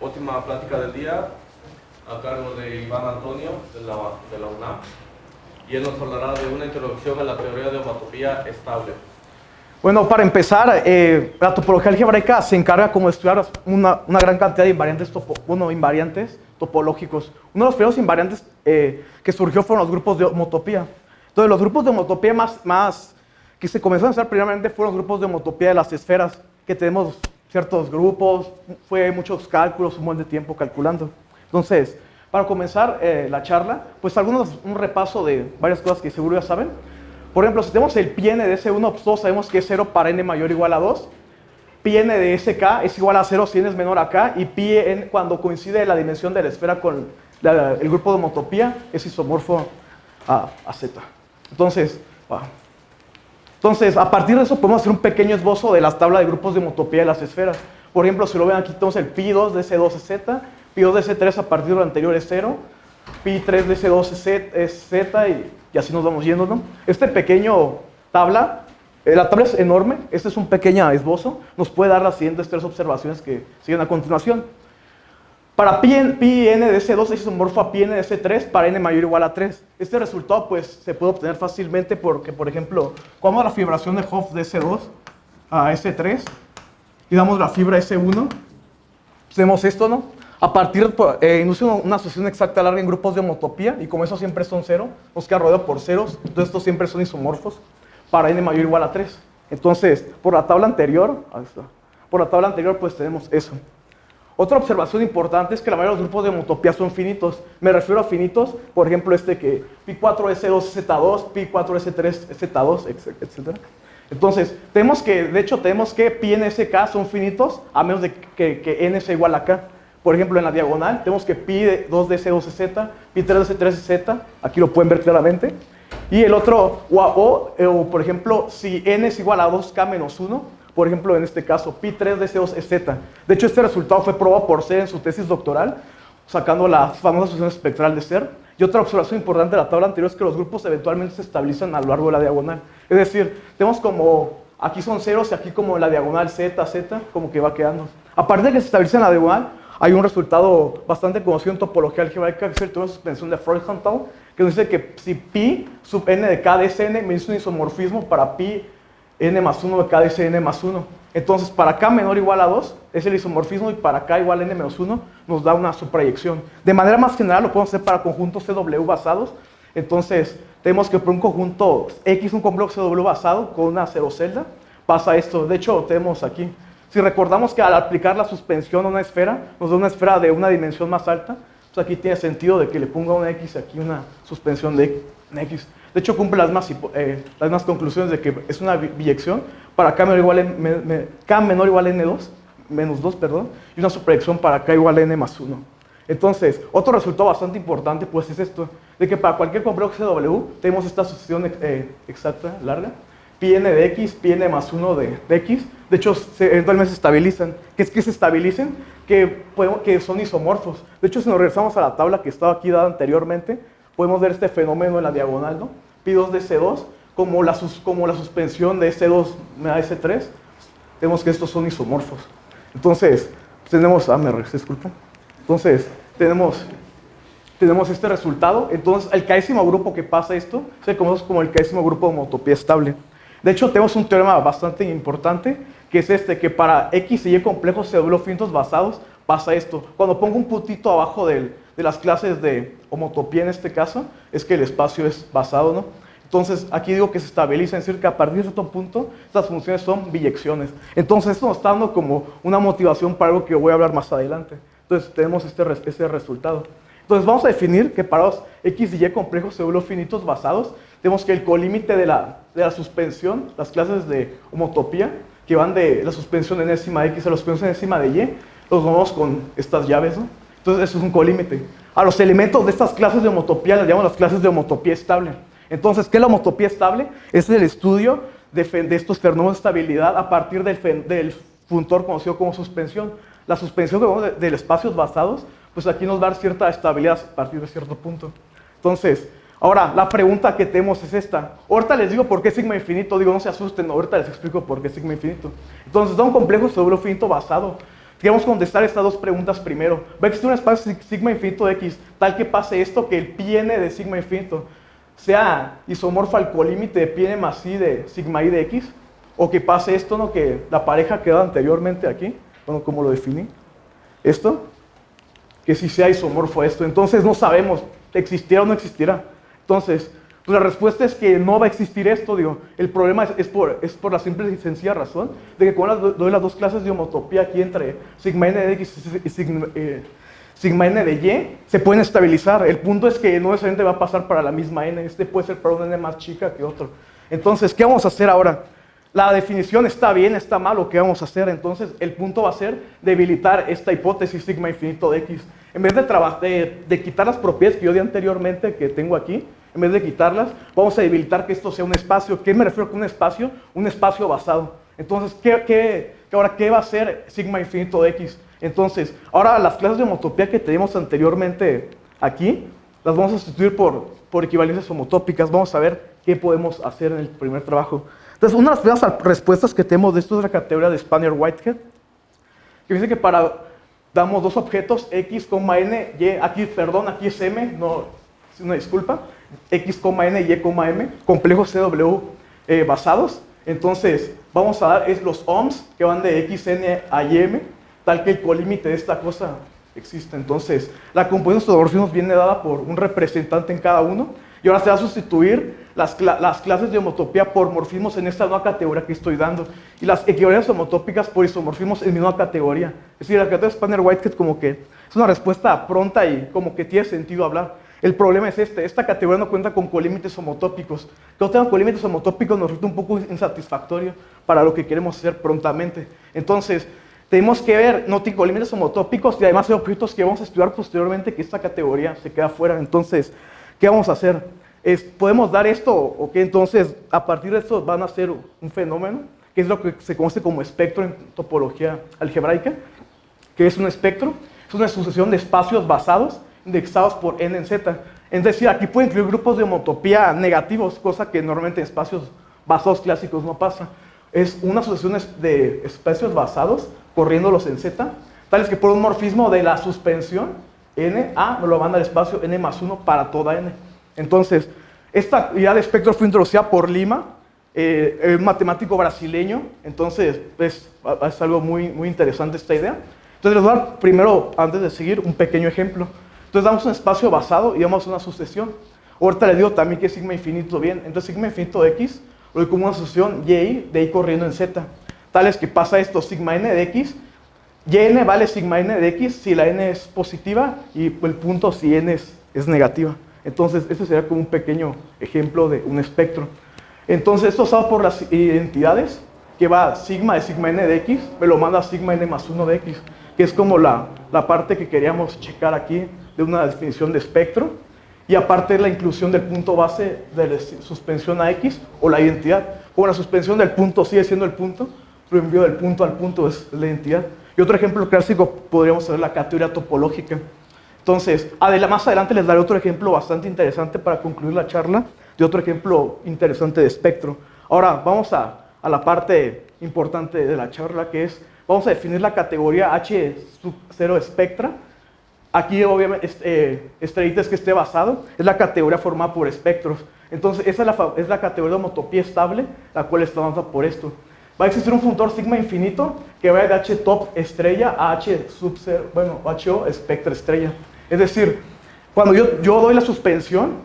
última plática del día a cargo de Iván Antonio de la UNAM, y él nos hablará de una introducción a la teoría de homotopía estable. Bueno, para empezar, la topología algebraica se encarga como de estudiar una gran cantidad de invariantes, invariantes topológicos. Uno de los primeros invariantes que surgió fueron los grupos de homotopía. Entonces, los grupos de homotopía más que se comenzaron a usar primeramente fueron los grupos de homotopía de las esferas, que tenemos ciertos grupos, fue muchos cálculos, un buen de tiempo calculando. Entonces, para comenzar la charla, pues un repaso de varias cosas que seguro ya saben. Por ejemplo, si tenemos el pi n de S1, pues todos sabemos que es 0 para n mayor o igual a 2. Pi n de SK es igual a 0 si n es menor a k, y pi n cuando coincide la dimensión de la esfera con el grupo de homotopía es isomorfo a Z. Entonces, a partir de eso podemos hacer un pequeño esbozo de las tablas de grupos de homotopía de las esferas. Por ejemplo, si lo ven aquí, tenemos el pi2 de S2 es Z, pi2 de S3 a partir de lo anterior es 0, pi3 de S2 es Z, y así nos vamos yendo, ¿no? Este pequeño tabla, la tabla es enorme, este es un pequeño esbozo, nos puede dar las siguientes tres observaciones que siguen a continuación. Para pi n de S2 es isomorfo a pi n de S3 para n mayor o igual a 3. Este resultado pues se puede obtener fácilmente porque, por ejemplo, cuando la fibración de Hopf de S2 a S3 y damos la fibra S1, pues tenemos esto, ¿no? A partir induce una asociación exacta larga en grupos de homotopía, y como eso siempre son 0, nos queda rodeado por ceros, entonces estos siempre son isomorfos para n mayor o igual a 3. Entonces, por la tabla anterior, pues tenemos eso. Otra observación importante es que la mayoría de los grupos de homotopía son finitos. Me refiero a finitos, por ejemplo, que pi4s2 es Z2, pi4s3 es Z2, etc. Entonces, tenemos que pi n sk son finitos, a menos de que n sea igual a k. Por ejemplo, en la diagonal, tenemos que pi2 de S2 es Z, pi3 de S3 es Z, aquí lo pueden ver claramente. Y el otro, por ejemplo, si n es igual a 2k menos 1, por ejemplo, en este caso, pi3 de S2 es Z. De hecho, este resultado fue probado por Ser en su tesis doctoral, sacando la famosa asociación espectral de Ser. Y otra observación importante de la tabla anterior es que los grupos eventualmente se estabilizan a lo largo de la diagonal. Es decir, tenemos como, aquí son ceros y aquí como en la diagonal Z, como que va quedando. A partir de que se estabiliza en la diagonal, hay un resultado bastante conocido en topología algebraica, que es el teorema de suspensión de Freudenthal, que nos dice que si pi sub n de k de Sn me dice un isomorfismo para pi n más 1 de k de Sn más 1. Entonces, para k menor o igual a 2 es el isomorfismo, y para k igual a n menos 1 nos da una subproyección. De manera más general lo podemos hacer para conjuntos CW basados. Entonces, tenemos que por un conjunto X, un complejo CW basado con una cero celda, pasa esto. De hecho, tenemos aquí. Si recordamos que al aplicar la suspensión a una esfera, nos da una esfera de una dimensión más alta, pues aquí tiene sentido de que le ponga una X aquí, una suspensión de X. De hecho, cumple las mismas conclusiones de que es una biyección para k menor igual a n2, menos 2, perdón, y una subproyección para k igual a n más 1. Entonces, otro resultado bastante importante pues es esto, de que para cualquier complejo CW tenemos esta asociación exacta, larga, pi n de x, pi n más 1 de x. De hecho, eventualmente se estabilizan. ¿Qué es que se estabilicen? Que son isomorfos. De hecho, si nos regresamos a la tabla que estaba aquí dada anteriormente, podemos ver este fenómeno en la diagonal, ¿no? Pi2 de S2, como la suspensión de S2 a S3, vemos que estos son isomorfos. Entonces, tenemos, disculpen. Entonces, tenemos este resultado. Entonces, el késimo grupo que pasa esto se conoce como el késimo grupo de homotopía estable. De hecho, tenemos un teorema bastante importante, que es que para X y Y complejos CW finitos basados pasa esto. Cuando pongo un puntito abajo de las clases de homotopía en este caso, es que el espacio es basado, ¿no? Entonces, aquí digo que se estabiliza, es decir, que a partir de cierto punto, estas funciones son biyecciones. Entonces, esto nos está dando como una motivación para algo que voy a hablar más adelante. Entonces, tenemos este resultado. Entonces, vamos a definir que para los X y Y complejos CW finitos basados, tenemos que el colímite de la suspensión, las clases de homotopía, que van de la suspensión enésima de X a la suspensión enésima de Y, los vamos con estas llaves, ¿no? Entonces, eso es un colímite. A los elementos de estas clases de homotopía les llamamos las clases de homotopía estable. Entonces, ¿qué es la homotopía estable? Es el estudio de estos fenómenos de estabilidad a partir del funtor conocido como suspensión. La suspensión que vemos de espacios basados, pues aquí nos da cierta estabilidad a partir de cierto punto. Entonces, ahora, la pregunta que tenemos es esta. Ahorita les digo por qué sigma infinito. Digo, no se asusten, ahorita les explico por qué sigma infinito. Entonces, da un complejo CW finito basado. Queremos contestar estas dos preguntas primero. Va a existir un espacio sigma infinito de X, tal que pase esto, que el pi n de sigma infinito sea isomorfo al colímite de pi n más i de sigma i de X, o que pase esto, ¿no? Que la pareja quedó anteriormente aquí, bueno, ¿cómo lo definí? Esto, que si sea isomorfo a esto. Entonces no sabemos, ¿existirá o no existirá? Entonces, pues la respuesta es que no va a existir esto, digo. El problema es por la simple y sencilla razón de que cuando doy las dos clases de homotopía aquí entre sigma n de X y sigma n de Y, se pueden estabilizar. El punto es que no necesariamente va a pasar para la misma n. Este puede ser para una n más chica que otro. Entonces, ¿qué vamos a hacer ahora? La definición está bien, está mal, ¿o qué vamos a hacer? Entonces, el punto va a ser debilitar esta hipótesis sigma infinito de X. En vez de quitar las propiedades que yo di anteriormente, que tengo aquí, en vez de quitarlas, vamos a debilitar que esto sea un espacio. ¿Qué me refiero con un espacio? Un espacio basado. Entonces, ahora, ¿qué va a ser sigma infinito de X? Entonces, ahora las clases de homotopía que teníamos anteriormente aquí, las vamos a sustituir por equivalencias homotópicas. Vamos a ver qué podemos hacer en el primer trabajo. Entonces, una de las primeras respuestas que tenemos de esto es la categoría de Spanner-Whitehead, que dice que damos dos objetos, x, n, y, aquí es m, no, una disculpa, x, n, y, m, complejos CW basados. Entonces, vamos a dar los ohms que van de xn a ym, tal que el colímite de esta cosa existe. Entonces, la composición de isomorfismos viene dada por un representante en cada uno, y ahora se va a sustituir las clases de homotopía por morfismos en esta nueva categoría que estoy dando, y las equivalencias homotópicas por isomorfismos en mi nueva categoría. Es decir, la categoría de Spanner-Whitehead como que es una respuesta pronta y como que tiene sentido hablar. El problema es esta categoría no cuenta con colímites homotópicos. Que no tengan colímites homotópicos nos resulta un poco insatisfactorio para lo que queremos hacer prontamente. Entonces, tenemos que ver, no tiene colímites homotópicos y además hay objetos que vamos a estudiar posteriormente que esta categoría se queda fuera. Entonces, ¿qué vamos a hacer? ¿Podemos dar esto o qué? Entonces, a partir de esto van a ser un fenómeno, que es lo que se conoce como espectro en topología algebraica. ¿Qué es un espectro? Es una sucesión de espacios basados indexados por n en z. Es decir, aquí puede incluir grupos de homotopía negativos, cosa que normalmente en espacios basados clásicos no pasa. Es una sucesión de espacios basados corriéndolos en z, tales que por un morfismo de la suspensión n a me lo manda al espacio n más 1 para toda n. Entonces, esta idea de espectro fue introducida por Lima, un matemático brasileño. Entonces, es algo muy interesante esta idea. Entonces, les voy a dar primero, antes de seguir, un pequeño ejemplo. Entonces, damos un espacio basado y damos una sucesión. Ahorita les digo también que es sigma infinito bien. Entonces, sigma infinito de X lo doy como una sucesión y de y corriendo en z. Tal es que pasa esto, sigma n de X, yn vale sigma n de X si la n es positiva y el punto si n es negativa. Entonces, este sería como un pequeño ejemplo de un espectro. Entonces, esto usado por las identidades, que va sigma de sigma n de X, me lo manda sigma n más 1 de X, que es como la parte que queríamos checar aquí de una definición de espectro, y aparte la inclusión del punto base de la suspensión a X o la identidad. Como la suspensión del punto sigue siendo el punto, lo envío del punto al punto es la identidad. Y otro ejemplo clásico podríamos ver la categoría topológica. Entonces, más adelante les daré otro ejemplo bastante interesante para concluir la charla, de otro ejemplo interesante de espectro. Ahora, vamos a la parte importante de la charla, que es, vamos a definir la categoría H sub 0 espectra. Aquí, obviamente, estrellitas que esté basado, es la categoría formada por espectros. Entonces, esa es la categoría de homotopía estable, la cual está dada por esto. Va a existir un funtor sigma infinito que vaya de H top estrella a H sub 0, bueno, HO espectra estrella. Es decir, cuando yo doy la suspensión,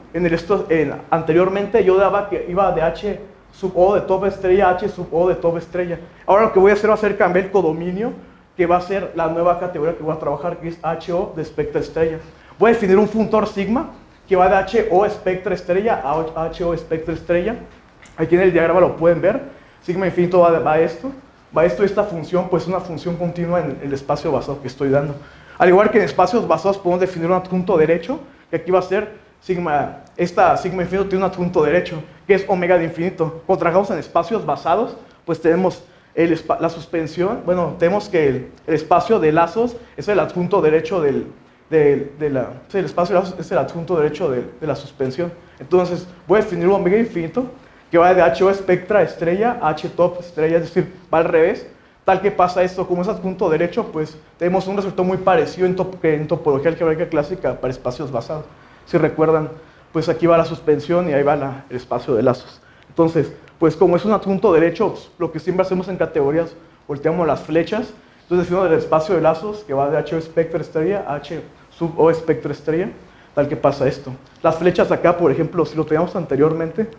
anteriormente yo daba que iba de H sub O de top estrella a H sub O de top estrella. Ahora lo que voy a hacer va a ser cambiar el codominio, que va a ser la nueva categoría que voy a trabajar, que es HO de espectra estrella. Voy a definir un funtor sigma que va de HO espectra estrella a HO espectra estrella. Aquí en el diagrama lo pueden ver. Sigma infinito va a esto y esta función pues es una función continua en el espacio basado que estoy dando. Al igual que en espacios basados podemos definir un adjunto derecho, que aquí va a ser sigma infinito tiene un adjunto derecho, que es omega de infinito. Cuando trabajamos en espacios basados, pues tenemos la suspensión, bueno, tenemos que el espacio de lazos es el adjunto derecho el espacio de lazos es el adjunto derecho de la suspensión. Entonces, voy a definir un omega infinito que va de HO espectra estrella a H top estrella, es decir, va al revés. Tal que pasa esto, como es adjunto derecho, pues tenemos un resultado muy parecido en topología algebraica clásica para espacios basados. Si recuerdan, pues aquí va la suspensión y ahí va el espacio de lazos. Entonces, pues como es un adjunto derecho, pues, lo que siempre hacemos en categorías, volteamos las flechas, entonces decimos del espacio de lazos que va de H espectro estrella a H sub O espectro estrella, tal que pasa esto. Las flechas acá, por ejemplo, si lo teníamos anteriormente,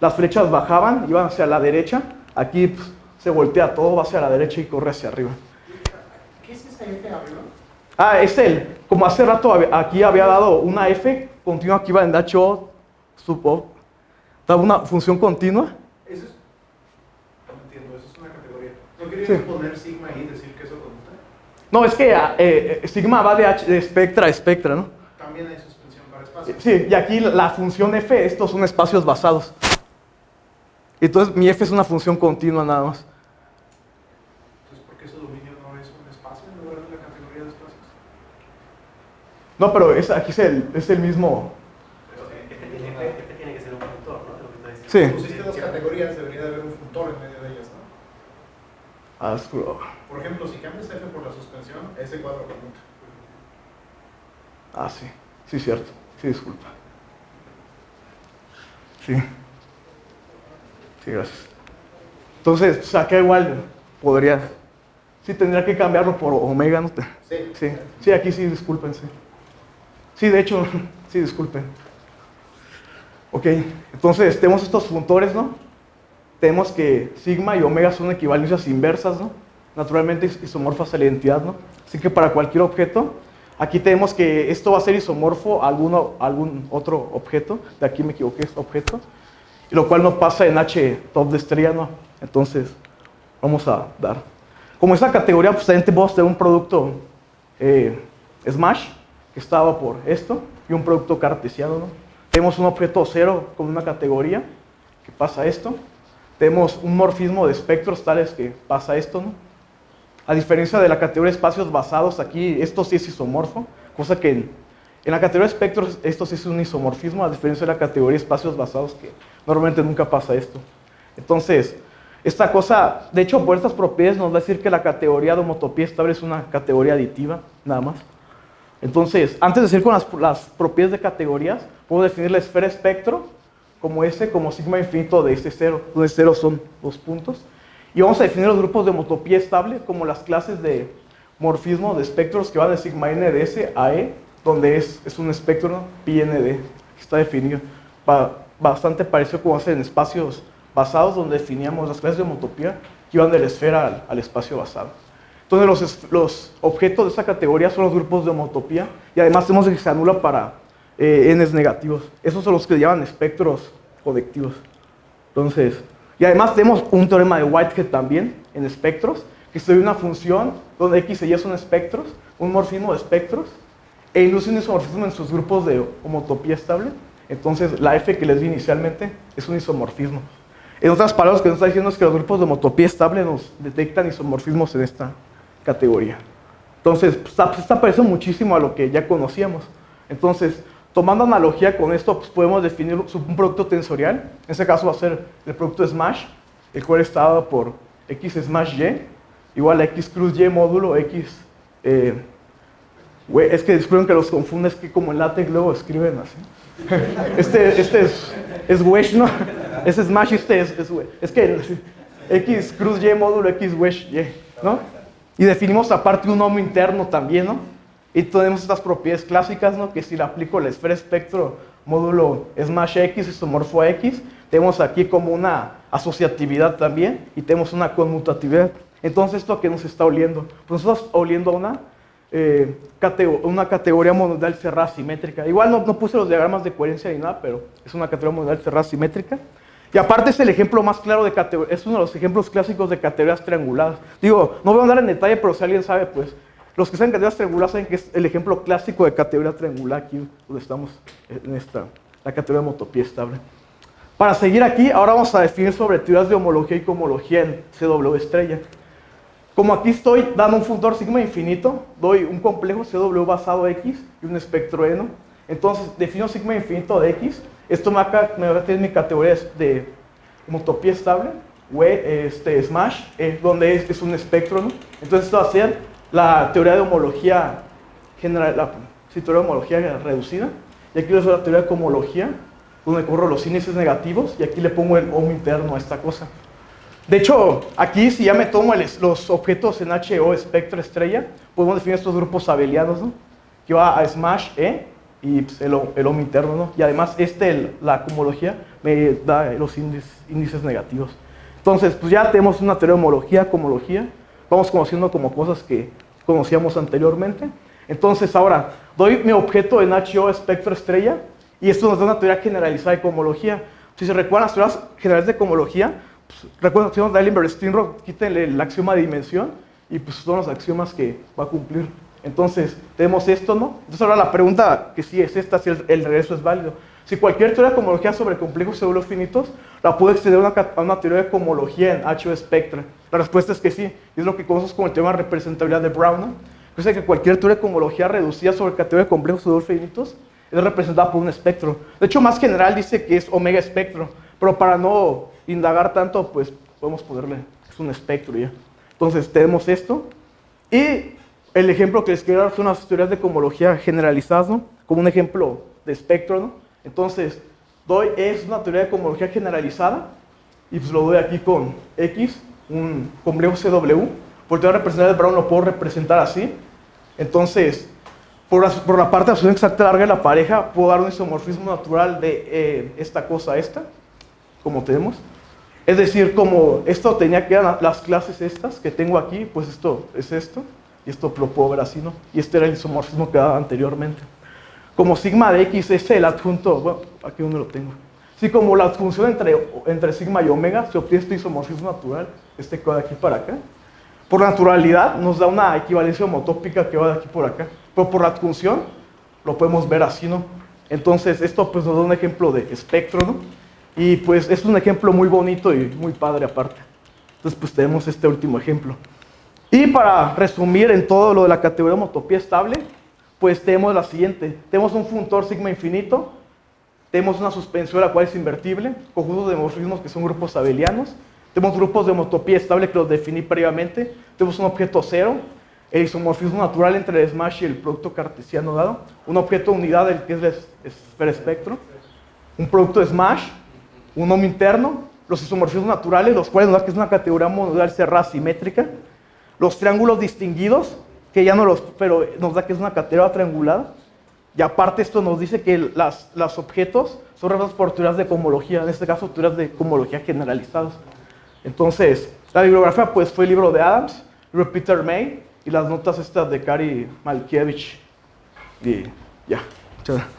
las flechas bajaban, iban hacia la derecha, aquí pues, se voltea todo, va hacia la derecha y corre hacia arriba. ¿Qué es esa F arriba? Ah, es como hace rato aquí había dado una F continua, aquí va en HO sub O, daba una función continua. Eso es, no entiendo, eso es una categoría. ¿No querías poner sigma ahí y decir que eso conmuta? No, es que sigma va de espectra a espectra, ¿no? También hay suspensión para espacios. Sí, y aquí la función F, estos son espacios basados. Entonces mi F es una función continua nada más. Entonces, ¿por qué su dominio no es un espacio en lugar de la categoría de espacios? No, pero aquí es el mismo. Pero F tiene que ser un funtor, ¿no? De lo que está diciendo. Sí. Si pusiste dos categorías, debería de haber un funtor en medio de ellas, ¿no? Ah, Por ejemplo, si cambias F por la suspensión, ese cuadro conmuta. sí. Sí, cierto. Sí, disculpa. Sí. Sí, gracias. Entonces, pues acá igual podría. Sí, tendría que cambiarlo por omega, ¿no? Sí. Sí, aquí sí, discúlpense. Sí, de hecho, sí, disculpen. Ok, entonces tenemos estos funtores, ¿no? Tenemos que sigma y omega son equivalencias inversas, ¿no? Naturalmente isomorfas a la identidad, ¿no? Así que para cualquier objeto, aquí tenemos que esto va a ser isomorfo a algún otro objeto. De aquí me equivoqué, es objeto. Y lo cual no pasa en H top de estrella, ¿no? Entonces, vamos a dar. Como esa categoría, pues también podemos tener un producto Smash, que está dado por esto, y un producto cartesiano, ¿no? Tenemos un objeto cero con una categoría, que pasa esto. Tenemos un morfismo de espectros tales que pasa esto, ¿no? A diferencia de la categoría de espacios basados, aquí esto sí es isomorfo, cosa que en la categoría de espectros esto sí es un isomorfismo, a diferencia de la categoría de espacios basados, que normalmente nunca pasa esto. Entonces, esta cosa, de hecho, por estas propiedades nos va a decir que la categoría de homotopía estable es una categoría aditiva, nada más. Entonces, antes de seguir con las propiedades de categorías, puedo definir la esfera espectro como como sigma infinito de este cero, donde cero son 2 puntos. Y vamos a definir los grupos de homotopía estable como las clases de morfismo de espectros que van de sigma n de S a E, donde es un espectro, ¿no? Pi n de, que está definido. Bastante parecido como hace en espacios basados, donde definíamos las clases de homotopía que iban de la esfera al espacio basado. Entonces los objetos de esa categoría son los grupos de homotopía y además tenemos que se anula para n's negativos. Esos son los que llaman espectros conectivos. Entonces, y además tenemos un teorema de Whitehead también en espectros, que estudia una función donde x y y son espectros, un morfismo de espectros, e induce un isomorfismo en sus grupos de homotopía estable. Entonces, la f que les di inicialmente es un isomorfismo. En otras palabras, lo que nos está diciendo es que los grupos de homotopía estable nos detectan isomorfismos en esta categoría. Entonces, está parecido muchísimo a lo que ya conocíamos. Entonces, tomando analogía con esto, pues podemos definir un producto tensorial. En este caso va a ser el producto Smash, el cual está dado por x Smash y igual a x cruz y módulo x. Es que disculpen que los confunda, es que como en LaTeX luego escriben así. Este es Wesh, ¿no? Ese Smash, es que x cruz y módulo x Wesh y, ¿no? Y definimos aparte un homo interno también, ¿no? Y tenemos estas propiedades clásicas, ¿no? Que si le aplico la esfera espectro módulo Smash X isomorfo a X, tenemos aquí como una asociatividad también y tenemos una conmutatividad. Entonces, ¿esto a qué nos está oliendo? Pues nos está oliendo a una categoría monodal cerrada simétrica. Igual no puse los diagramas de coherencia ni nada, pero es una categoría monodal cerrada simétrica. Y aparte es el ejemplo más claro de categoría, es uno de los ejemplos clásicos de categorías trianguladas. Digo, no voy a andar en detalle, pero si alguien sabe, pues, los que saben categorías trianguladas saben que es el ejemplo clásico de categoría triangular, aquí donde estamos en la categoría de homotopía estable. Para seguir aquí, ahora vamos a definir sobre teorías de homología y cohomología en CW estrella. Como aquí estoy dando un funtor sigma infinito, doy un complejo CW basado X y un espectro N. Entonces, defino sigma infinito de X. Esto me va a tener mi categoría de homotopía estable. Smash, donde es un espectro, ¿no? Entonces esto va a ser la teoría de homología general, teoría de homología reducida. Y aquí les doy la teoría de cohomología, donde corro los índices negativos, y aquí le pongo el ohm interno a esta cosa. De hecho, aquí si ya me tomo los objetos en HO espectro estrella, podemos definir estos grupos abelianos, ¿no? Que va a Smash E y pues, el ohm interno, ¿no? Y además la cohomología me da los índices negativos. Entonces, pues ya tenemos una teoría de homología, cohomología. Vamos conociendo como cosas que conocíamos anteriormente. Entonces, ahora, doy mi objeto en HO espectro estrella y esto nos da una teoría generalizada de cohomología. Si se recuerdan las teorías generales de cohomología, pues, recuerdan que Dallenberg-Steenrod, quítenle el axioma de dimensión y pues son los axiomas que va a cumplir. Entonces, tenemos esto, ¿no? Entonces, ahora la pregunta que sí es esta, si el regreso es válido. Si cualquier teoría de cohomología sobre complejos seguros finitos la puedo extender a una teoría de cohomología en HO espectra. La respuesta es que sí, y es lo que conocemos como el teorema de representabilidad de Brown, ¿no? O sea que cualquier teoría de cohomología reducida sobre categoría de complejos seguros finitos es representada por un espectro. De hecho, más general dice que es omega espectro, pero para no indagar tanto, pues podemos ponerle, es un espectro ya. Entonces, tenemos esto. Y el ejemplo que les quiero dar son unas teorías de cohomología generalizadas, ¿no? Como un ejemplo de espectro, ¿no? Entonces, es una teoría de cohomología generalizada, y pues lo doy aquí con X, un complejo CW. Por teoría representativa de Brown lo puedo representar así. Entonces, por la parte de absolución exacta larga de la pareja, puedo dar un isomorfismo natural de esta cosa a esta, como tenemos. Es decir, como esto tenía que dar las clases estas que tengo aquí, pues esto es esto, y esto lo puedo ver así, ¿no? Y este era el isomorfismo que daba anteriormente. Como sigma de X es el adjunto, bueno, aquí donde lo tengo. Sí, como la adjunción entre sigma y omega, se obtiene este isomorfismo natural, este que va de aquí para acá. Por naturalidad nos da una equivalencia homotópica que va de aquí por acá, pero por la adjunción lo podemos ver así, ¿no? Entonces esto pues nos da un ejemplo de espectro, ¿no? Y pues es un ejemplo muy bonito y muy padre aparte. Entonces pues tenemos este último ejemplo. Y para resumir en todo lo de la categoría de homotopía estable, pues tenemos la siguiente. Tenemos un funtor sigma infinito, tenemos una suspensión la cual es invertible, conjuntos de morfismos que son grupos abelianos, tenemos grupos de homotopía estable que los definí previamente, tenemos un objeto cero, el isomorfismo natural entre el Smash y el producto cartesiano dado, un objeto unidad del que es la esfera espectro, un producto de Smash, un ohm interno, los isomorfismos naturales, los cuales nos da que es una categoría monodal cerrada simétrica, los triángulos distinguidos, que ya no pero nos da que es una categoría triangulada. Y aparte esto nos dice que los objetos son representados por teorías de cohomología, en este caso teorías de cohomología generalizadas. Entonces, la bibliografía pues fue el libro de Adams, el libro de Peter May y las notas estas de Kari Malkiewicz. Y ya, muchas gracias.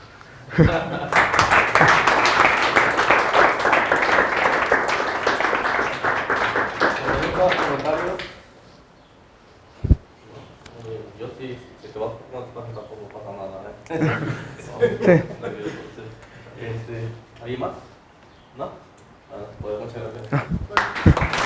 Yo sí, si te vas por más tampoco pasa nada, ¿eh? Sí. ¿Alguien más? ¿No? Pues muchas gracias.